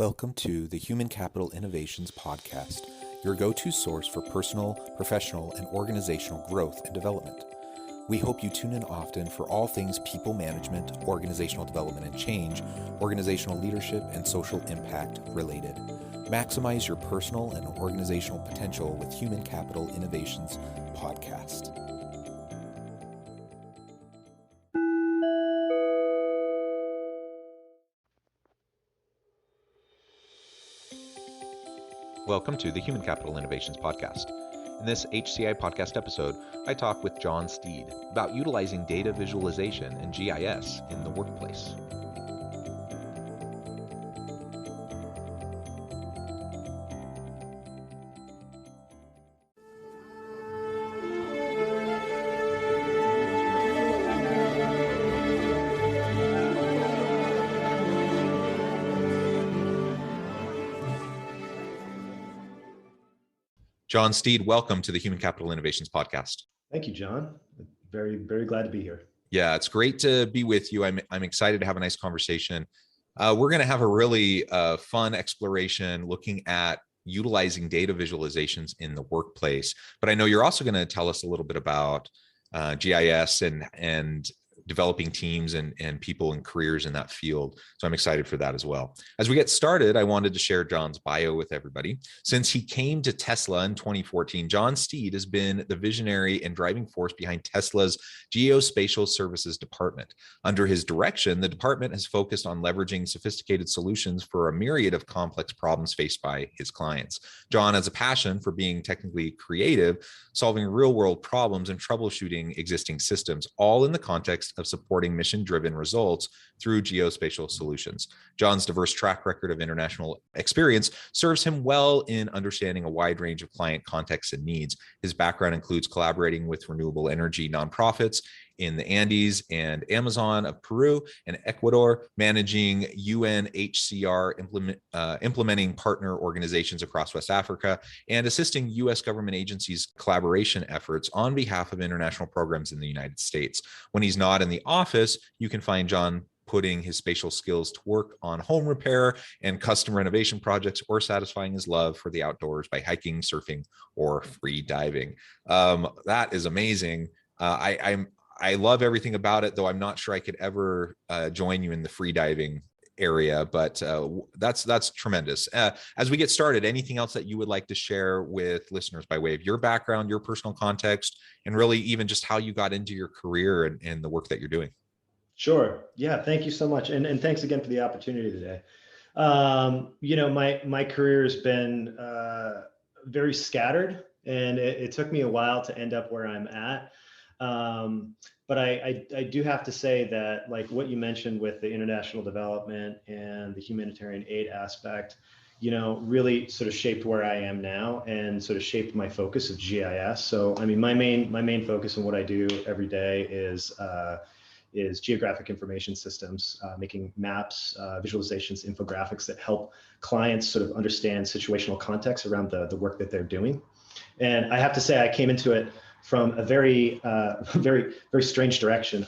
Welcome to the Human Capital Innovations Podcast, your go-to source for personal, professional, and organizational growth and development. We hope you tune in often for all things people management, organizational development and change, organizational leadership, and social impact related. Maximize your personal and organizational potential with Human Capital Innovations Podcast. Welcome to the Human Capital Innovations Podcast. In this HCI podcast episode, I talk with John Steed about utilizing data visualization and GIS in the workplace. John Steed, welcome to the Human Capital Innovations Podcast. Thank you, John. Very, very glad to be here. Yeah, it's great to be with you. I'm excited to have a nice conversation. We're going to have a really fun exploration looking at utilizing data visualizations in the workplace. But I know you're also going to tell us a little bit about GIS and developing teams and people and careers in that field. So I'm excited for that as well. As we get started, I wanted to share John's bio with everybody. Since he came to Tesla in 2014, John Steed has been the visionary and driving force behind Tesla's Geospatial Services Department. Under his direction, the department has focused on leveraging sophisticated solutions for a myriad of complex problems faced by his clients. John has a passion for being technically creative, solving real-world problems and troubleshooting existing systems, all in the context of supporting mission-driven results through geospatial solutions. John's diverse track record of international experience serves him well in understanding a wide range of client contexts and needs. His background includes collaborating with renewable energy nonprofits in the Andes and Amazon of Peru and Ecuador, managing UNHCR implementing partner organizations across West Africa, and assisting U.S. government agencies' collaboration efforts on behalf of international programs in the United States. When he's not in the office, you can find John putting his spatial skills to work on home repair and custom renovation projects, or satisfying his love for the outdoors by hiking, surfing, or free diving. That is amazing. I love everything about it, though I'm not sure I could ever join you in the free diving area, but that's tremendous. As we get started, anything else that you would like to share with listeners by way of your background, your personal context, and really even just how you got into your career and the work that you're doing? Sure. Yeah. Thank you so much. And thanks again for the opportunity today. My career has been very scattered, and it took me a while to end up where I'm at. But I do have to say that, like what you mentioned with the international development and the humanitarian aid aspect, really sort of shaped where I am now and sort of shaped my focus of GIS. So, I mean, my main focus and what I do every day is geographic information systems, making maps, visualizations, infographics that help clients sort of understand situational context around the work that they're doing. And I have to say, I came into it from a very, very strange direction.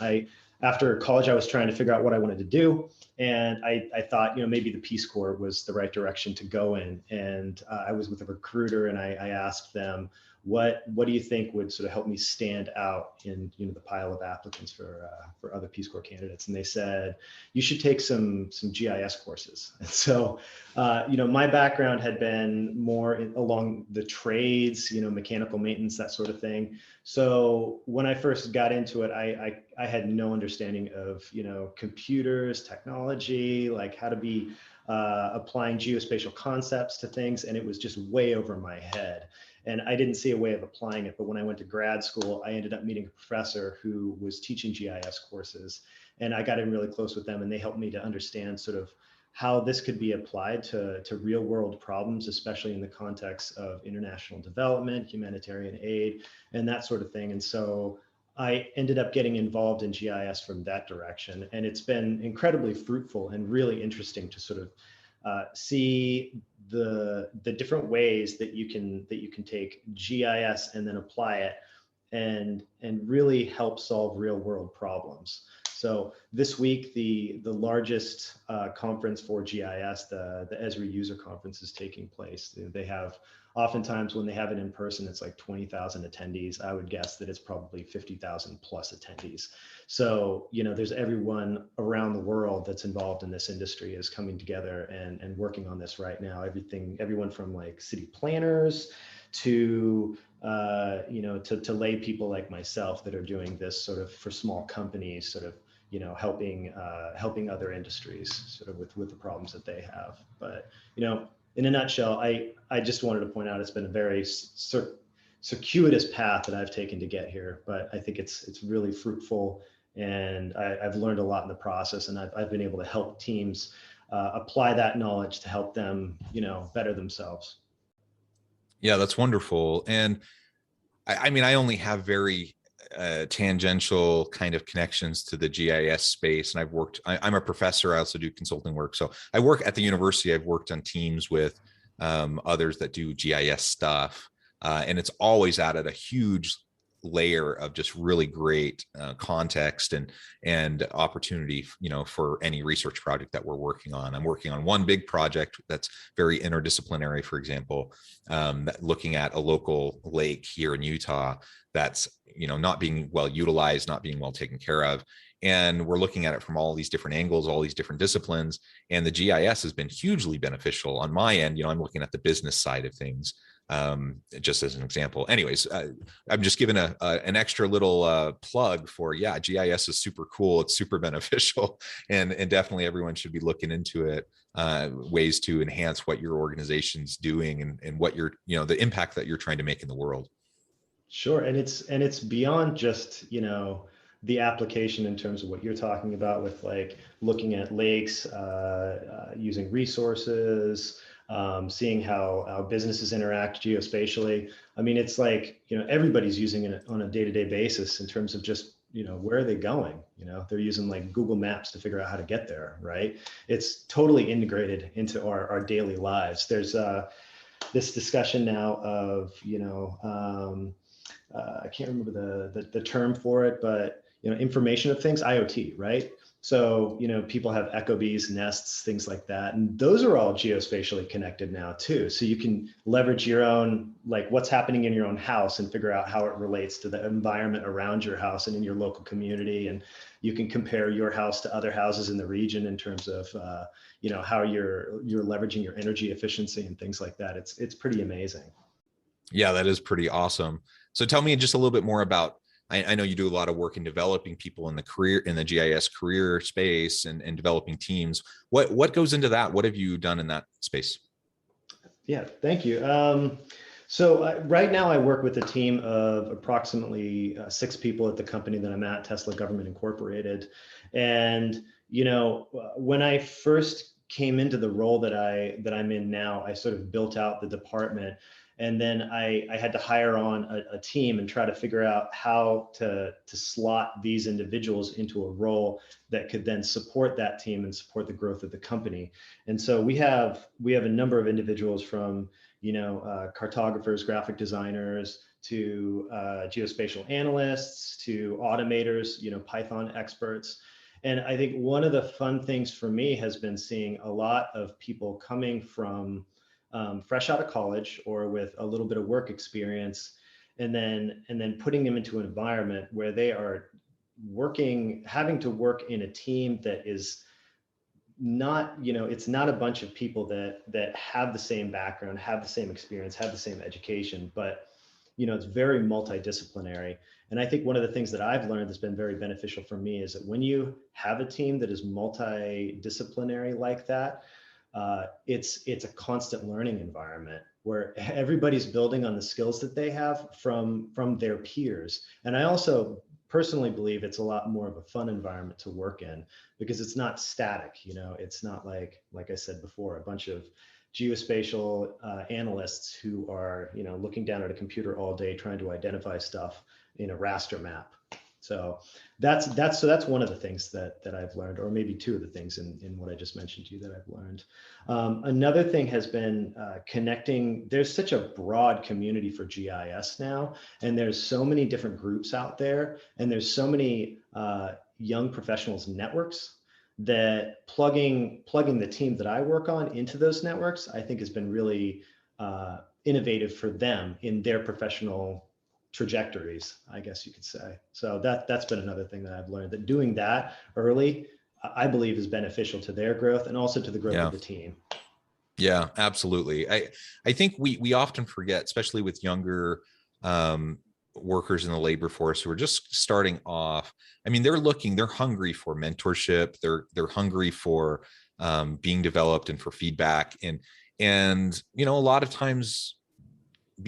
After college, I was trying to figure out what I wanted to do. And I thought, maybe the Peace Corps was the right direction to go in. And I was with a recruiter, and I asked them, what do you think would sort of help me stand out in the pile of applicants for other Peace Corps candidates? And they said, you should take some GIS courses. And so, my background had been more along the trades, mechanical maintenance, that sort of thing. So when I first got into it, I had no understanding of computers, technology, like how to be applying geospatial concepts to things, and it was just way over my head. And I didn't see a way of applying it. But when I went to grad school, I ended up meeting a professor who was teaching GIS courses. And I got in really close with them, and they helped me to understand sort of how this could be applied to real world problems, especially in the context of international development, humanitarian aid, and that sort of thing. And so I ended up getting involved in GIS from that direction. And it's been incredibly fruitful and really interesting to sort of see the different ways that you can take GIS and then apply it and really help solve real world problems. So this week, the largest conference for GIS, the Esri User Conference, is taking place. They have, oftentimes when they have it in person, it's like 20,000 attendees. I would guess that it's probably 50,000 plus attendees. So, there's everyone around the world that's involved in this industry is coming together and working on this right now. Everyone from like city planners to to lay people like myself that are doing this sort of for small companies, sort of, helping other industries sort of with the problems that they have. But, in a nutshell, I just wanted to point out it's been a very circuitous path that I've taken to get here, but I think it's really fruitful, and I've learned a lot in the process, and I've been able to help teams apply that knowledge to help them, better themselves. Yeah, that's wonderful. And I mean, I only have very tangential kind of connections to the GIS space. And I'm a professor. I also do consulting work. So I work at the university. I've worked on teams with others that do GIS stuff. And it's always added a huge layer of just really great context and opportunity, for any research project that we're working on. I'm working on one big project that's very interdisciplinary, for example, looking at a local lake here in Utah that's, not being well utilized, not being well taken care of. And we're looking at it from all these different angles, all these different disciplines. And the GIS has been hugely beneficial on my end. I'm looking at the business side of things, just as an example. Anyways, I'm just giving an extra little plug for, GIS is super cool. It's super beneficial, and definitely everyone should be looking into it, ways to enhance what your organization's doing and what you're, the impact that you're trying to make in the world. Sure. And it's beyond just, the application in terms of what you're talking about with like looking at lakes, using resources, seeing how businesses interact geospatially. I mean, it's like, everybody's using it on a day-to-day basis in terms of just, where are they going? They're using like Google Maps to figure out how to get there, right? It's totally integrated into our daily lives. There's this discussion now of, I can't remember the term for it, but, information of things, IoT, right? So, people have Echo Bees, nests, things like that. And those are all geospatially connected now too. So you can leverage your own, like what's happening in your own house and figure out how it relates to the environment around your house and in your local community. And you can compare your house to other houses in the region in terms of, how you're leveraging your energy efficiency and things like that. It's pretty amazing. Yeah, that is pretty awesome. So tell me just a little bit more about, I know you do a lot of work in developing people in the GIS career space and developing teams. What goes into that? What have you done in that space? Yeah, thank you. So right now I work with a team of approximately 6 people at the company that I'm at, Tesla Government Incorporated. And, when I first came into the role that I'm in now, I sort of built out the department. And then I had to hire on a team and try to figure out how to slot these individuals into a role that could then support that team and support the growth of the company. And so we have a number of individuals from, cartographers, graphic designers, to geospatial analysts, to automators, Python experts. And I think one of the fun things for me has been seeing a lot of people coming from fresh out of college or with a little bit of work experience, and then putting them into an environment where they are having to work in a team that is not, it's not a bunch of people that have the same background, have the same experience, have the same education, but it's very multidisciplinary. And I think one of the things that I've learned that's been very beneficial for me is that when you have a team that is multidisciplinary like that, it's a constant learning environment where everybody's building on the skills that they have from their peers. And I also personally believe it's a lot more of a fun environment to work in because it's not static. It's not like I said before, a bunch of geospatial analysts who are looking down at a computer all day trying to identify stuff in a raster map. So that's one of the things that I've learned, or maybe 2 of the things in what I just mentioned to you that I've learned. Another thing has been connecting. There's such a broad community for GIS now, and there's so many different groups out there, and there's so many young professionals networks, that plugging the team that I work on into those networks, I think has been really innovative for them in their professional trajectories, I guess you could say. So that's been another thing that I've learned, that doing that early, I believe, is beneficial to their growth and also to the growth of the team. Yeah, absolutely. I think we often forget, especially with younger workers in the labor force who are just starting off. I mean, they're hungry for mentorship. They're hungry for being developed and for feedback. And a lot of times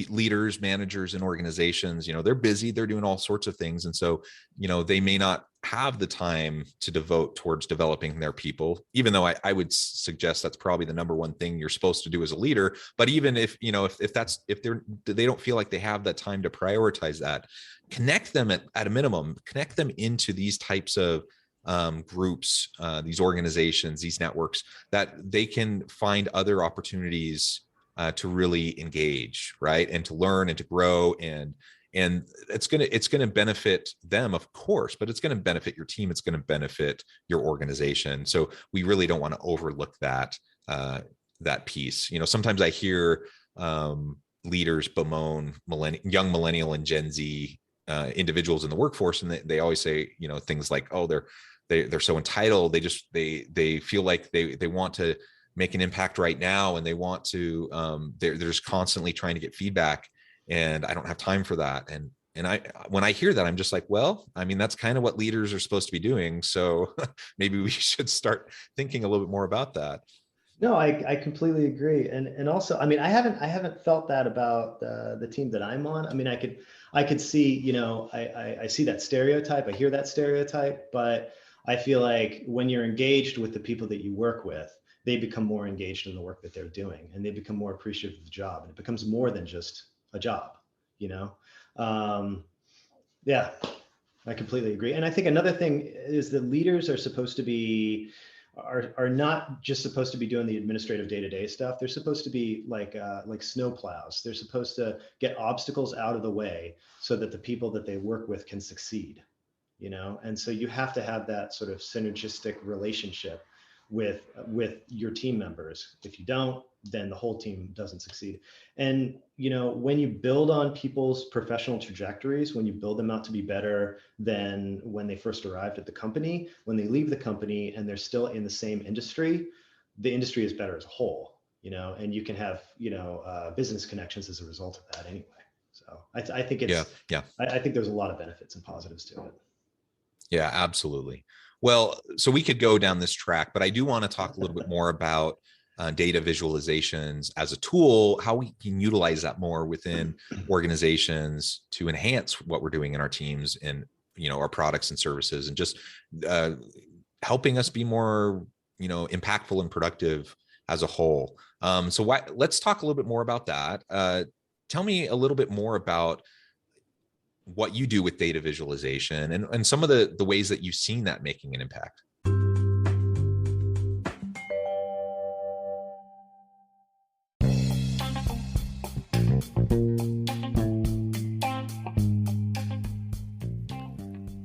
leaders, managers in organizations, they're busy, they're doing all sorts of things. And so, they may not have the time to devote towards developing their people, even though I would suggest that's probably the number one thing you're supposed to do as a leader. But even if they don't feel like they have that time to prioritize that, connect them at a minimum, connect them into these types of groups, these organizations, these networks, that they can find other opportunities to really engage, right, and to learn and to grow, and it's gonna benefit them, of course, but it's gonna benefit your team. It's gonna benefit your organization. So we really don't want to overlook that piece. Sometimes I hear leaders bemoan young millennial and Gen Z individuals in the workforce, and they always say things like, oh, they're so entitled. They feel like they want to make an impact right now, and they want to they're just constantly trying to get feedback, and I don't have time for that. And when I hear that, I'm just like, well, I mean, that's kind of what leaders are supposed to be doing, so maybe we should start thinking a little bit more about that. No, I completely agree. And also, I mean, I haven't felt that about the team that I'm on. I mean, I could see, I see that stereotype, I hear that stereotype, but I feel like when you're engaged with the people that you work with, they become more engaged in the work that they're doing, and they become more appreciative of the job, and it becomes more than just a job, Yeah, I completely agree. And I think another thing is that leaders are supposed to be, are not just supposed to be doing the administrative day-to-day stuff. They're supposed to be like snow plows. They're supposed to get obstacles out of the way so that the people that they work with can succeed, and so you have to have that sort of synergistic relationship with your team members. If you don't, then the whole team doesn't succeed. And when you build on people's professional trajectories, when you build them out to be better than when they first arrived at the company, when they leave the company and they're still in the same industry, the industry is better as a whole, and you can have business connections as a result of that anyway. So I think it's I think there's a lot of benefits and positives to it. Yeah, absolutely. Well, so we could go down this track, but I do want to talk a little bit more about data visualizations as a tool, how we can utilize that more within organizations to enhance what we're doing in our teams and our products and services, and just helping us be more impactful and productive as a whole. So let's talk a little bit more about that. Tell me a little bit more about what you do with data visualization and some of the ways that you've seen that making an impact.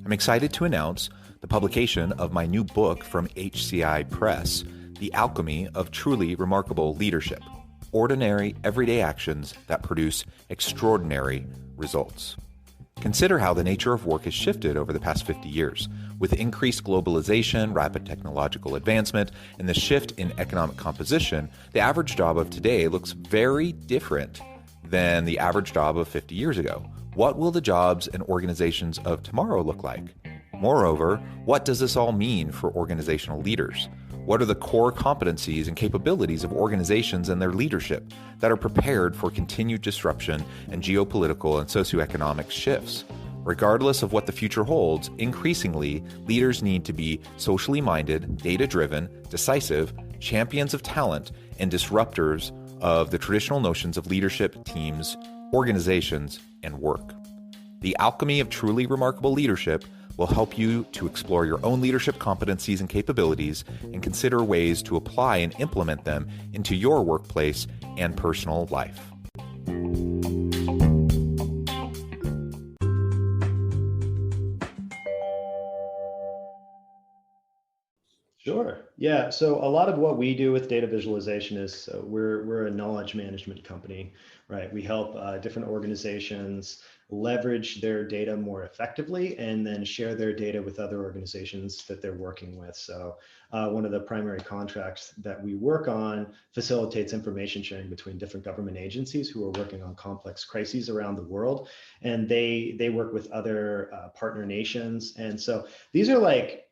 I'm excited to announce the publication of my new book from HCI Press, The Alchemy of Truly Remarkable Leadership: Ordinary, Everyday Actions That Produce Extraordinary Results. Consider how the nature of work has shifted over the past 50 years. With increased globalization, rapid technological advancement, and the shift in economic composition, the average job of today looks very different than the average job of 50 years ago. What will the jobs and organizations of tomorrow look like? Moreover, what does this all mean for organizational leaders? What are the core competencies and capabilities of organizations and their leadership that are prepared for continued disruption and geopolitical and socioeconomic shifts? Regardless of what the future holds, increasingly, leaders need to be socially minded, data-driven, decisive, champions of talent, and disruptors of the traditional notions of leadership, teams, organizations, and work. The Alchemy of Truly Remarkable Leadership will help you to explore your own leadership competencies and capabilities and consider ways to apply and implement them into your workplace and personal life. Yeah, so a lot of what we do with data visualization is we're a knowledge management company, right? We help different organizations leverage their data more effectively and then share their data with other organizations that they're working with. So one of the primary contracts that we work on facilitates information sharing between different government agencies who are working on complex crises around the world, and they work with other partner nations. And so these are like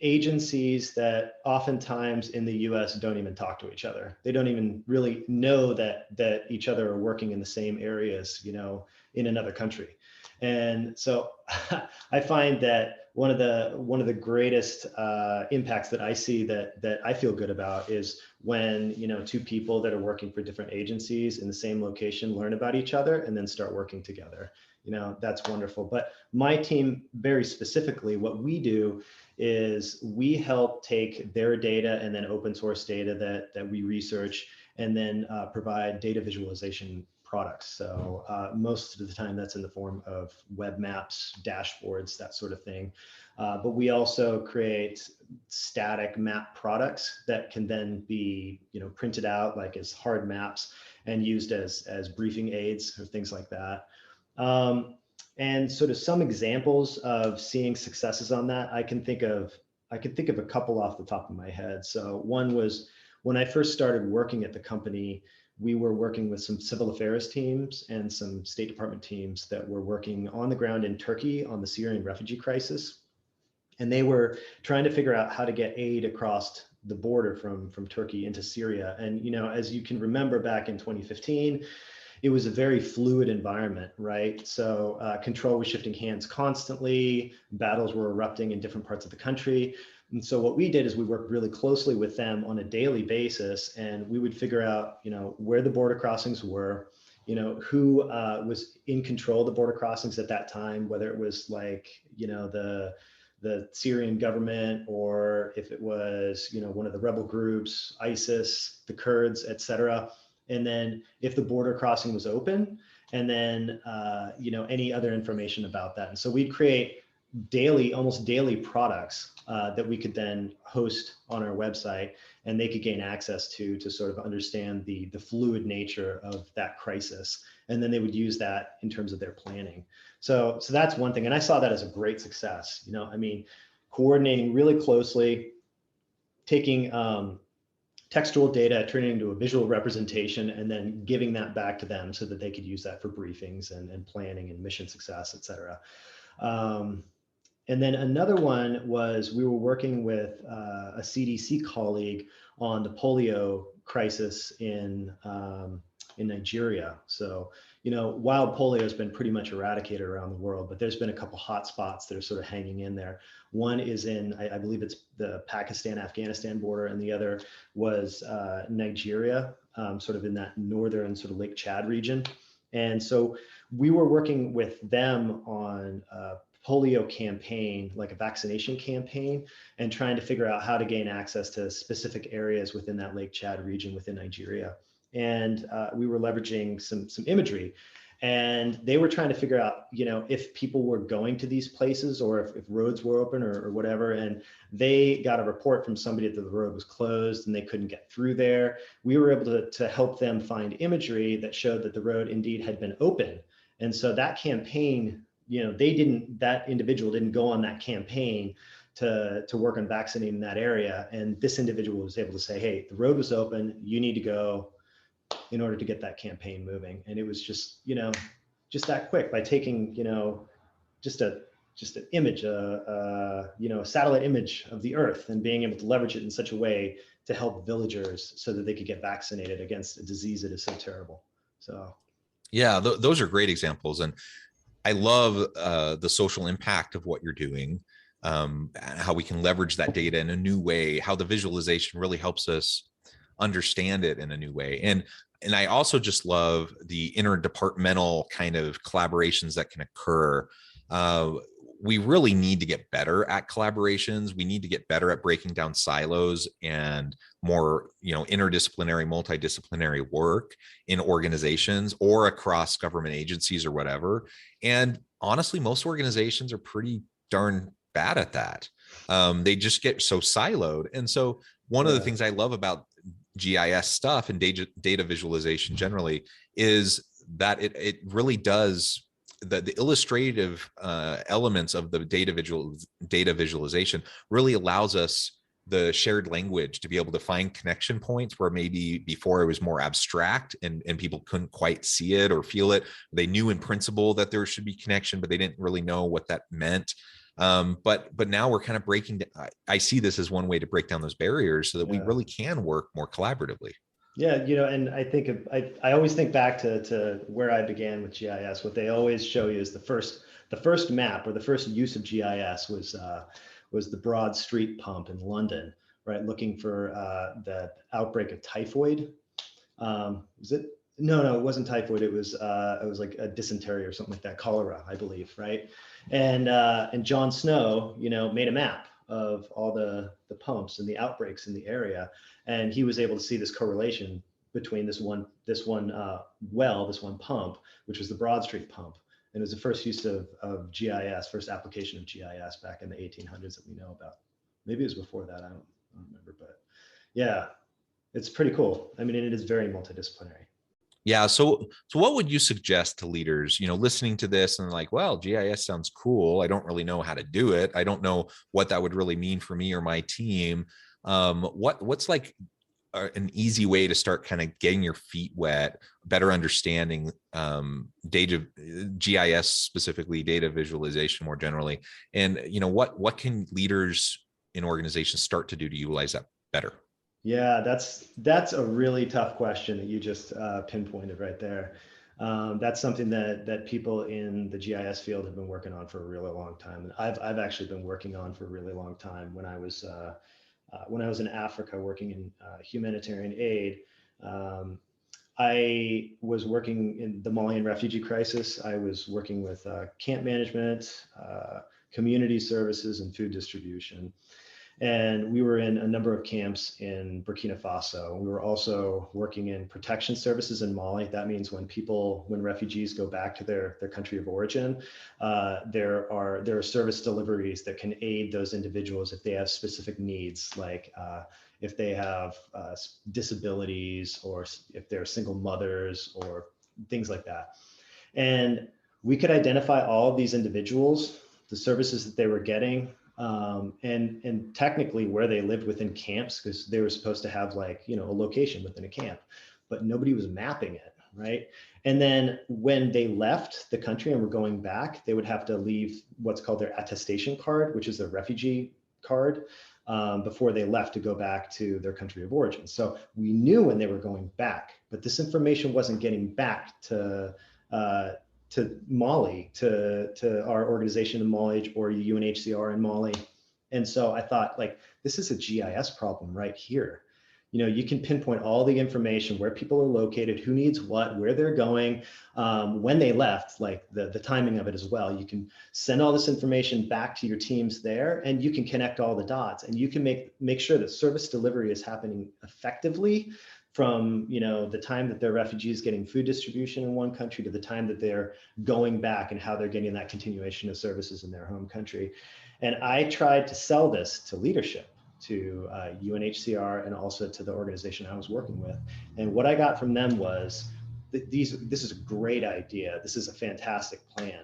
agencies that oftentimes in the US don't even talk to each other. They don't even really know that each other are working in the same areas, in another country. And so I find that one of the greatest impacts that I see that I feel good about is when two people that are working for different agencies in the same location learn about each other and then start working together. That's wonderful. But my team, very specifically, what we do is we help take their data and then open source data that we research and then provide data visualization products. So most of the time that's in the form of web maps, dashboards, that sort of thing. But we also create static map products that can then be printed out like as hard maps and used as briefing aids or things like that. And sort of some examples of seeing successes on that, I can think of a couple off the top of my head. So one was when I first started working at the company, we were working with some civil affairs teams and some State Department teams that were working on the ground in Turkey on the Syrian refugee crisis. And they were trying to figure out how to get aid across the border from Turkey into Syria. And as you can remember back in 2015, it was a very fluid environment, right? So control was shifting hands constantly, battles were erupting in different parts of the country. And so what we did is we worked really closely with them on a daily basis, and we would figure out, where the border crossings were, who was in control of the border crossings at that time, whether it was like, the Syrian government, or if it was, one of the rebel groups, ISIS, the Kurds, et cetera. And then if the border crossing was open, and then any other information about that. And so we'd create almost daily products that we could then host on our website, and they could gain access to sort of understand the fluid nature of that crisis. And then they would use that in terms of their planning. So that's one thing. And I saw that as a great success. Coordinating really closely, taking textual data, turning it into a visual representation, and then giving that back to them so that they could use that for briefings and planning and mission success, et cetera. And then another one was we were working with a CDC colleague on the polio crisis in Nigeria. So, wild polio has been pretty much eradicated around the world, but there's been a couple hot spots that are sort of hanging in there. One is in, I believe it's the Pakistan-Afghanistan border, and the other was Nigeria, sort of in that northern sort of Lake Chad region. And so we were working with them on polio campaign, like a vaccination campaign, and trying to figure out how to gain access to specific areas within that Lake Chad region within Nigeria. And we were leveraging some imagery, and they were trying to figure out, if people were going to these places or if roads were open or whatever. And they got a report from somebody that the road was closed and they couldn't get through there. We were able to help them find imagery that showed that the road indeed had been open. And so that campaign, that individual didn't go on that campaign to work on vaccinating that area. And this individual was able to say, hey, the road was open, you need to go in order to get that campaign moving. And it was just that quick, by taking, just an image, a satellite image of the Earth, and being able to leverage it in such a way to help villagers so that they could get vaccinated against a disease that is so terrible. So, yeah, those are great examples. And I love the social impact of what you're doing, how we can leverage that data in a new way, how the visualization really helps us understand it in a new way. And I also just love the interdepartmental kind of collaborations that can occur. We really need to get better at collaborations. We need to get better at breaking down silos and more, interdisciplinary, multidisciplinary work in organizations or across government agencies or whatever. And honestly, most organizations are pretty darn bad at that. They just get so siloed. And so one of the Yeah. things I love about GIS stuff and data visualization generally is that it really does the illustrative elements of the data visualization really allows us the shared language to be able to find connection points where maybe before it was more abstract and people couldn't quite see it or feel it. They knew in principle that there should be connection, but they didn't really know what that meant. But now we're kind of breaking. I see this as one way to break down those barriers so that we Yeah. really can work more collaboratively. Yeah, and I think I always think back to where I began with GIS. What they always show you is the first map, or the first use of GIS was the Broad Street pump in London, right? Looking for the outbreak of typhoid. Was it? No, it wasn't typhoid. It was like a dysentery or something like that, cholera, I believe, right? And John Snow, made a map of all the pumps and the outbreaks in the area, and he was able to see this correlation between this one well, this one pump, which was the Broad Street pump, and it was the first use of GIS, first application of GIS back in the 1800s that we know about. Maybe it was before that. I don't remember, but yeah, it's pretty cool. I mean, it is very multidisciplinary. Yeah. So what would you suggest to leaders, listening to this and like, well, GIS sounds cool. I don't really know how to do it. I don't know what that would really mean for me or my team. What's like an easy way to start kind of getting your feet wet, better understanding data, GIS specifically, data visualization more generally, and what can leaders in organizations start to do to utilize that better? Yeah, that's a really tough question that you just pinpointed right there. That's something that people in the GIS field have been working on for a really long time, and I've actually been working on for a really long time. When I was in Africa working in humanitarian aid, I was working in the Malian refugee crisis. I was working with camp management, community services, and food distribution. And we were in a number of camps in Burkina Faso. We were also working in protection services in Mali. That means when refugees go back to their country of origin, there are service deliveries that can aid those individuals if they have specific needs, like if they have disabilities, or if they're single mothers, or things like that. And we could identify all of these individuals, the services that they were getting, and technically where they lived within camps, because they were supposed to have a location within a camp, but nobody was mapping it, right? And then when they left the country and were going back, they would have to leave what's called their attestation card, which is their refugee card, before they left to go back to their country of origin. So we knew when they were going back, but this information wasn't getting back to Mali, to our organization in Mali, or UNHCR in Mali. And so I thought, this is a GIS problem right here. You can pinpoint all the information, where people are located, who needs what, where they're going, when they left, the timing of it as well. You can send all this information back to your teams there, and you can connect all the dots, and you can make sure that service delivery is happening effectively, from the time that they're refugees getting food distribution in one country to the time that they're going back, and how they're getting that continuation of services in their home country. And I tried to sell this to leadership, to UNHCR, and also to the organization I was working with. And what I got from them was, this is a great idea. This is a fantastic plan.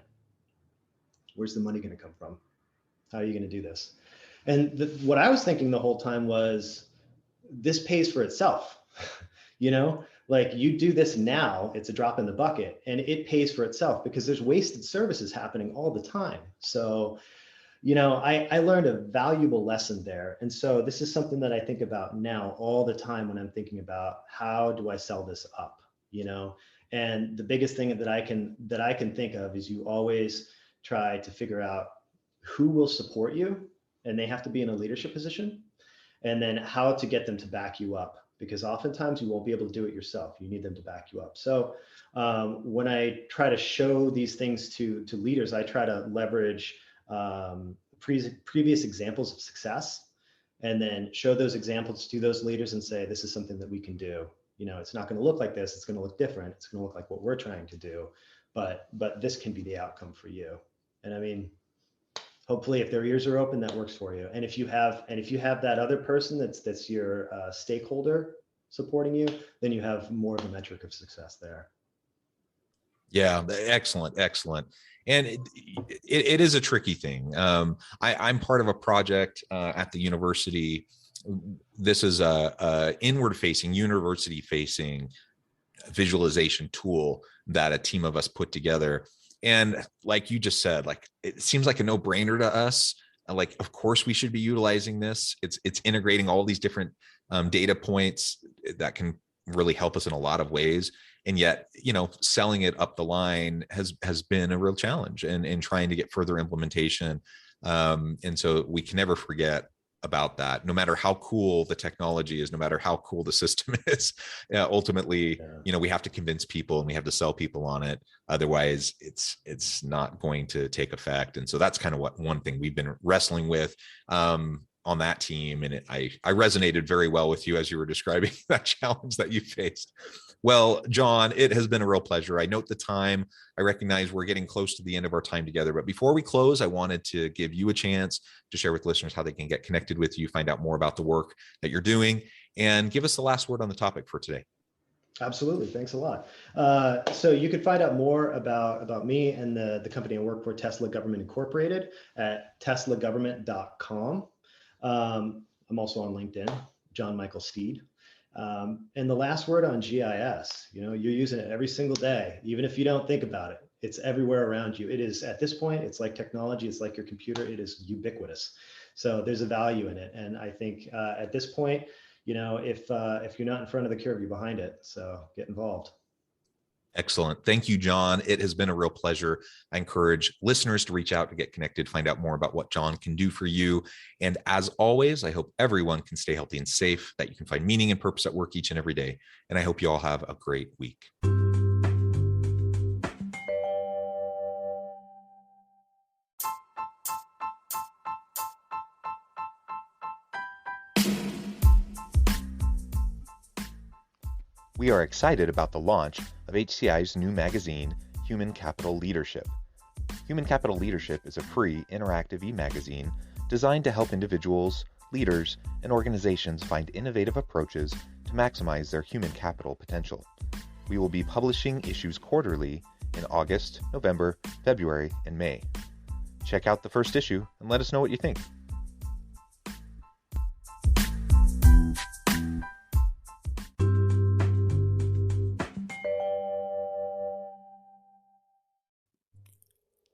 Where's the money going to come from? How are you going to do this? And what I was thinking the whole time was, this pays for itself. You do this now, it's a drop in the bucket, and it pays for itself, because there's wasted services happening all the time. So I learned a valuable lesson there. And so this is something that I think about now all the time when I'm thinking about, how do I sell this up? And the biggest thing that I can think of is, you always try to figure out who will support you, and they have to be in a leadership position, and then how to get them to back you up, because oftentimes you won't be able to do it yourself. You need them to back you up. So when I try to show these things to leaders, I try to leverage previous examples of success, and then show those examples to those leaders and say, this is something that we can do. It's not going to look like this. It's going to look different. It's going to look like what we're trying to do, but this can be the outcome for you. And I mean, hopefully if their ears are open, that works for you. And if you have that other person that's your stakeholder supporting you, then you have more of a metric of success there. Yeah, excellent, excellent. And it is a tricky thing. I'm part of a project at the university. This is a inward facing, university facing visualization tool that a team of us put together. And like you just said, like it seems like a no-brainer to us. Like, of course, we should be utilizing this. It's integrating all these different data points that can really help us in a lot of ways. And yet, selling it up the line has been a real challenge, and trying to get further implementation. And so we can never forget about that. No matter how cool the technology is, no matter how cool the system is, ultimately, we have to convince people and we have to sell people on it. Otherwise, it's not going to take effect. And so that's kind of one thing we've been wrestling with on that team. And I resonated very well with you as you were describing that challenge that you faced. Well, John, it has been a real pleasure. I note the time. I recognize we're getting close to the end of our time together. But before we close, I wanted to give you a chance to share with listeners how they can get connected with you, find out more about the work that you're doing, and give us the last word on the topic for today. Absolutely. Thanks a lot. So you can find out more about me and the company I work for, Tesla Government Incorporated, at teslagovernment.com. I'm also on LinkedIn, John Michael Steed. And the last word on GIS, you're using it every single day, even if you don't think about it. It's everywhere around you. It is, at this point, it's like technology. It's like your computer. It is ubiquitous. So there's a value in it. And I think at this point, if you're not in front of the curve, you're behind it. So get involved. Excellent. Thank you, John. It has been a real pleasure. I encourage listeners to reach out to get connected, find out more about what John can do for you. And as always, I hope everyone can stay healthy and safe, that you can find meaning and purpose at work each and every day. And I hope you all have a great week. We are excited about the launch of HCI's new magazine, Human Capital Leadership. Human Capital Leadership is a free, interactive e-magazine designed to help individuals, leaders, and organizations find innovative approaches to maximize their human capital potential. We will be publishing issues quarterly in August, November, February, and May. Check out the first issue and let us know what you think.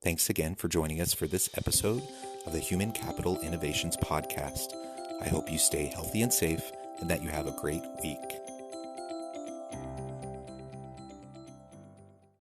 Thanks again for joining us for this episode of the Human Capital Innovations Podcast. I hope you stay healthy and safe and that you have a great week.